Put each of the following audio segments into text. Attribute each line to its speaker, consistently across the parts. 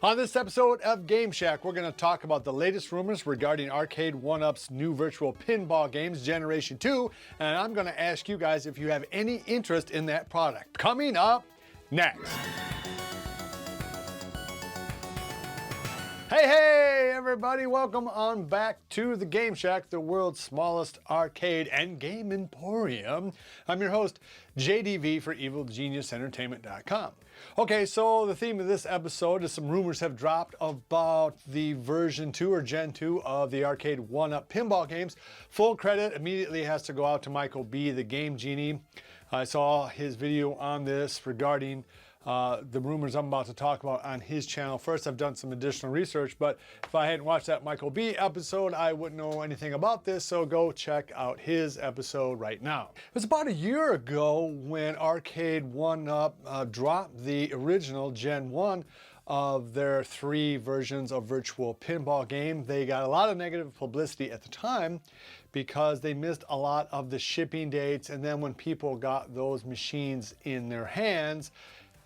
Speaker 1: On this episode of Game Shack, we're going to talk about the latest rumors regarding Arcade1up's new virtual pinball games, Generation 2, and I'm going to ask you guys if you have any interest in that product. Coming up next. Hey everybody, welcome on back to the Game Shack, the world's smallest arcade and game emporium. I'm your host, JDV for EvilGeniusEntertainment.com. Okay, so the theme of this episode is some rumors have dropped about the version 2 or Gen 2 of the Arcade1up pinball games. Full credit immediately has to go out to Michael B, the Game Genie. I saw his video on this regarding the rumors I'm about to talk about on his channel. First, I've done some additional research, but if I hadn't watched that Michael B episode, I wouldn't know anything about this, so go check out his episode right now. It was about a year ago when Arcade1up dropped the original Gen 1 of their 3 versions of virtual pinball game. They got a lot of negative publicity at the time because they missed a lot of the shipping dates, and then when people got those machines in their hands,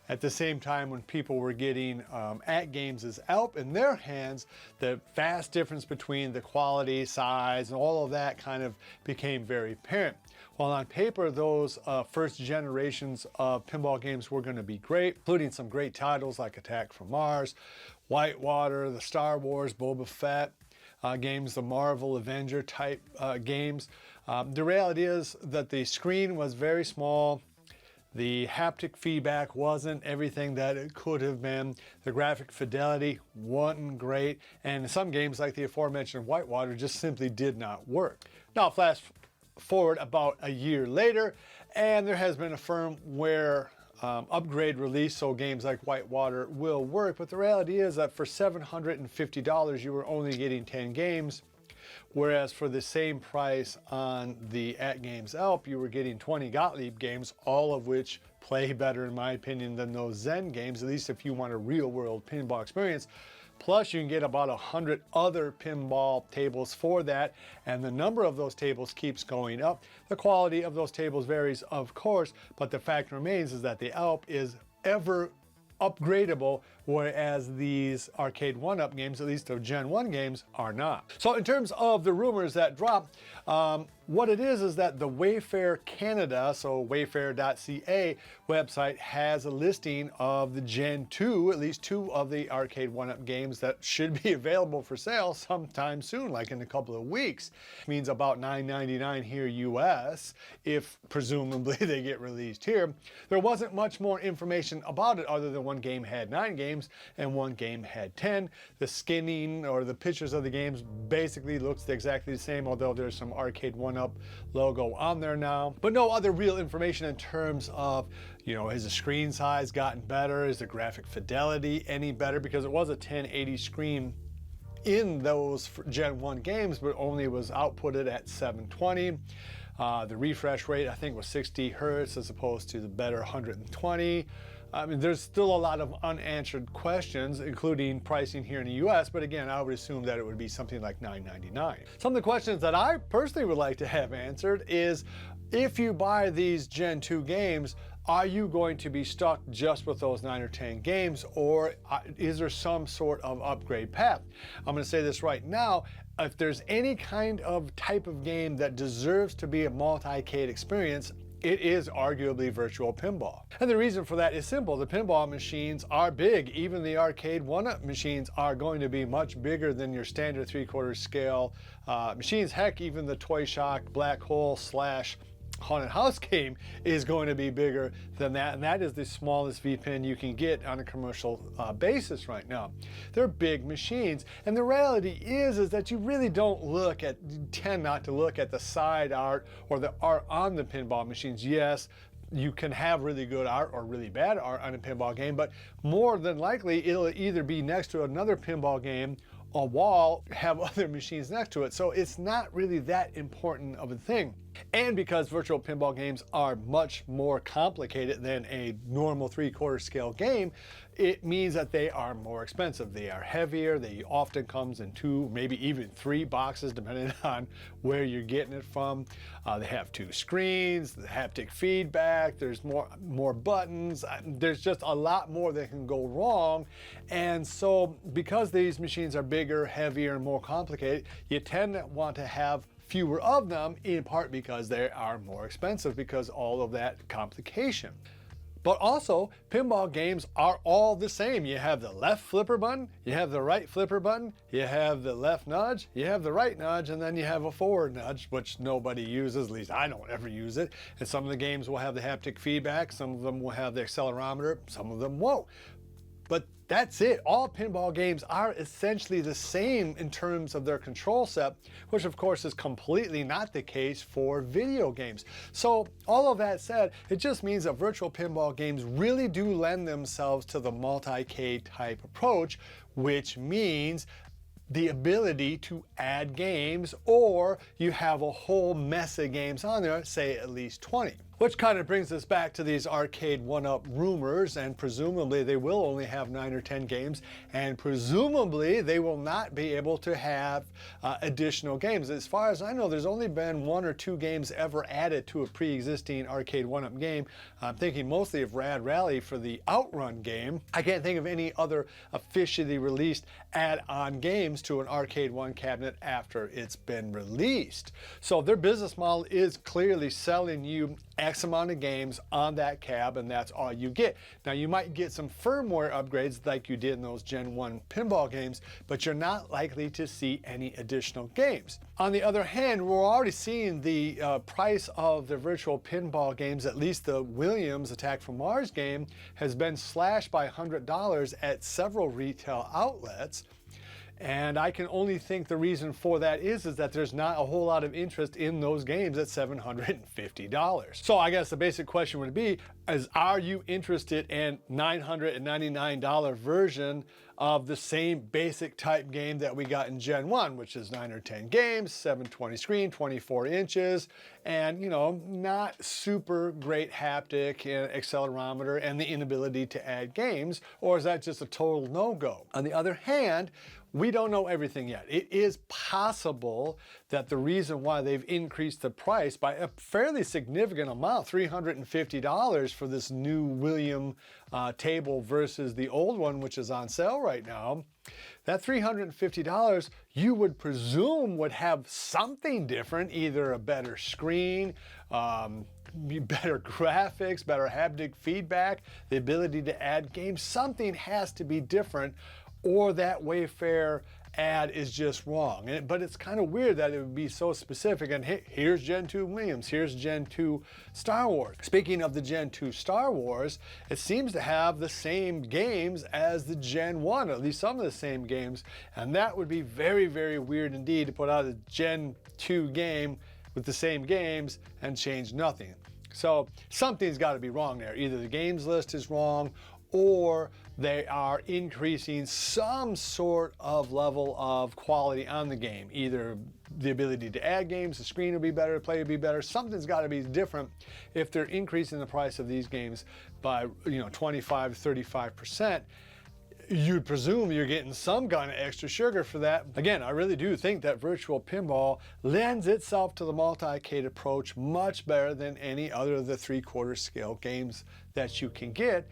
Speaker 1: at the same time when people were getting AtGames' ALP in their hands, the vast difference between the quality, size, and all of that kind of became very apparent. While on paper, those first generations of pinball games were going to be great, including some great titles like Attack from Mars, Whitewater, the Star Wars, Boba Fett games, the Marvel Avenger type games. The reality is that the screen was very small. The haptic feedback wasn't everything that it could have been. The graphic fidelity wasn't great. And some games like the aforementioned Whitewater just simply did not work. Now flash forward about a year later, and there has been a firmware upgrade release, so games like Whitewater will work. But the reality is that for $750, you were only getting 10 games. Whereas for the same price on the AtGames ALP, you were getting 20 Gottlieb games, all of which play better, in my opinion, than those Zen games, at least if you want a real-world pinball experience. Plus, you can get about 100 other pinball tables for that, and the number of those tables keeps going up. The quality of those tables varies, of course, but the fact remains is that the ALP is ever upgradable, whereas these Arcade1up games, at least the Gen 1 games, are not. So in terms of the rumors that dropped, what it is that the Wayfair Canada, so wayfair.ca website, has a listing of the Gen 2, at least 2 of the Arcade1up games that should be available for sale sometime soon, like in a couple of weeks. It means about $9.99 here US, if presumably they get released here. There wasn't much more information about it other than one game had 9 games and one game had 10. The skinning or the pictures of the games basically looks exactly the same, although there's some Arcade1up logo on there now, but no other real information in terms of, you know, has the screen size gotten better? Is the graphic fidelity any better? Because it was a 1080 screen in those Gen 1 games, but only was outputted at 720. The refresh rate, I think, was 60 Hertz as opposed to the better 120. I mean, there's still a lot of unanswered questions, including pricing here in the US, but again, I would assume that it would be something like $9.99. Some of the questions that I personally would like to have answered is, if you buy these Gen 2 games, are you going to be stuck just with those 9 or 10 games, or is there some sort of upgrade path? I'm going to say this right now. If there's any kind of type of game that deserves to be a multi-cade experience, it is arguably virtual pinball. And the reason for that is simple. The pinball machines are big. Even the Arcade1up machines are going to be much bigger than your standard 3/4 scale machines. Heck, even the Toy Shock Black Hole / Haunted House game is going to be bigger than that, and that is the smallest vpin you can get on a commercial basis right now. They're big machines, and the reality is that you really tend not to look at the side art or the art on the pinball machines. Yes, you can have really good art or really bad art on a pinball game, but more than likely it'll either be next to another pinball game, a wall, have other machines next to it. So it's not really that important of a thing. And because virtual pinball games are much more complicated than a normal 3/4 scale game, it means that they are more expensive. They are heavier. They often comes in 2, maybe even 3 boxes, depending on where you're getting it from. They have 2 screens, the haptic feedback, there's more buttons. There's just a lot more that can go wrong. And so because these machines are bigger, heavier, and more complicated, you tend to want to have fewer of them, in part because they are more expensive because all of that complication. But also, pinball games are all the same. You have the left flipper button, you have the right flipper button, you have the left nudge, you have the right nudge, and then you have a forward nudge, which nobody uses, at least I don't ever use it. And some of the games will have the haptic feedback, some of them will have the accelerometer, some of them won't. But that's it. All pinball games are essentially the same in terms of their control set, which of course is completely not the case for video games. So all of that said, it just means that virtual pinball games really do lend themselves to the multi-cade type approach, which means the ability to add games, or you have a whole mess of games on there, say at least 20. Which kind of brings us back to these Arcade1up rumors, and presumably they will only have 9 or 10 games, and presumably they will not be able to have additional games. As far as I know, there's only been 1 or 2 games ever added to a pre-existing Arcade1up game. I'm thinking mostly of Rad Rally for the Outrun game. I can't think of any other officially released add-on games to an Arcade1 cabinet after it's been released. So their business model is clearly selling you X amount of games on that cab, and that's all you get. Now you might get some firmware upgrades like you did in those Gen 1 pinball games, but you're not likely to see any additional games. On the other hand, we're already seeing the price of the virtual pinball games, at least the Williams Attack from Mars game, has been slashed by $100 at several retail outlets. And I can only think the reason for that is that there's not a whole lot of interest in those games at $750. So I guess the basic question would be, are you interested in $999 version of the same basic type game that we got in Gen 1, which is 9 or 10 games, 720 screen, 24 inches, and not super great haptic and accelerometer and the inability to add games, or is that just a total no-go? On the other hand, we don't know everything yet. It is possible that the reason why they've increased the price by a fairly significant amount, $350 for this new William table versus the old one, which is on sale right now, that $350 you would presume would have something different, either a better screen, better graphics, better haptic feedback, the ability to add games. Something has to be different, or that Wayfair ad is just wrong. But it's kind of weird that it would be so specific, and hey, here's Gen 2 Williams, here's Gen 2 Star Wars. Speaking of the Gen 2 Star Wars, it seems to have the same games as the Gen 1, at least some of the same games, and that would be very, very weird indeed to put out a Gen 2 game with the same games and change nothing. So something's got to be wrong there. Either the games list is wrong, or they are increasing some sort of level of quality on the game. Either the ability to add games, the screen will be better, the play will be better. Something's got to be different if they're increasing the price of these games by 25 to 35%. You'd presume you're getting some kind of extra sugar for that. Again, I really do think that virtual pinball lends itself to the multi-cade approach much better than any other of the 3/4 scale games that you can get.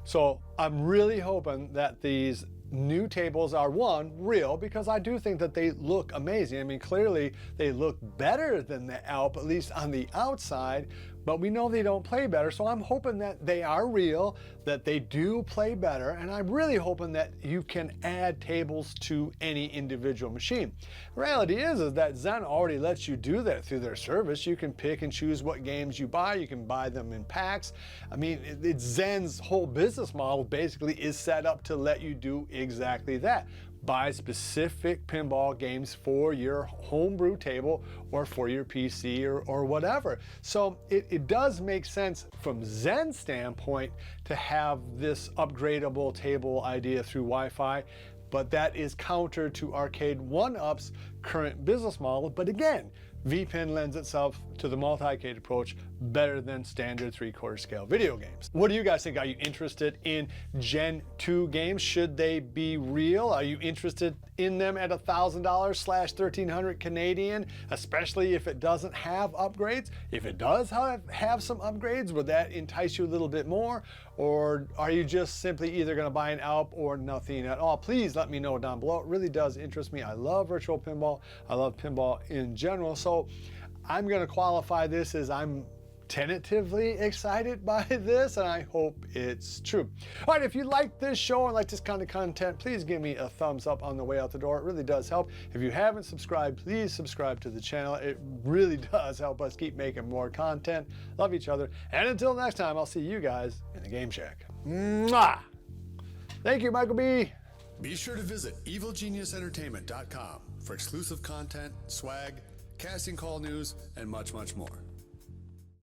Speaker 1: So I'm really hoping that these new tables are, one, real, because I do think that they look amazing. I mean, clearly they look better than the Alp, at least on the outside, but we know they don't play better. So I'm hoping that they are real, that they do play better, and I'm really hoping that you can add tables to any individual machine. The reality is that Zen already lets you do that through their service. You can pick and choose what games you buy. You can buy them in packs. I mean, it's Zen's whole business model basically is set up to let you do exactly that. Buy specific pinball games for your homebrew table or for your PC or whatever. So it does make sense from Zen's standpoint to have this upgradable table idea through Wi-Fi, but that is counter to Arcade1up's current business model. But again, vpin lends itself to the multi-cade approach better than standard 3/4 scale video games. What do you guys think? Are you interested in Gen 2 games? Should they be real? Are you interested in them at $1,000 / 1,300 Canadian, especially if it doesn't have upgrades? If it does have some upgrades, would that entice you a little bit more? Or are you just simply either going to buy an ALP or nothing at all? Please let me know down below. It really does interest me. I love virtual pinball. I love pinball in general. So I'm going to qualify this as I'm tentatively excited by this, and I hope it's true. All right, if you like this show and like this kind of content, please give me a thumbs up on the way out the door. It really does help. If you haven't subscribed, please subscribe to the channel. It really does help us keep making more content. Love each other. And until next time, I'll see you guys in the Game Shack. Mwah! Thank you, Michael B.
Speaker 2: Be sure to visit evilgeniusentertainment.com for exclusive content, swag, casting call news, and much, much more.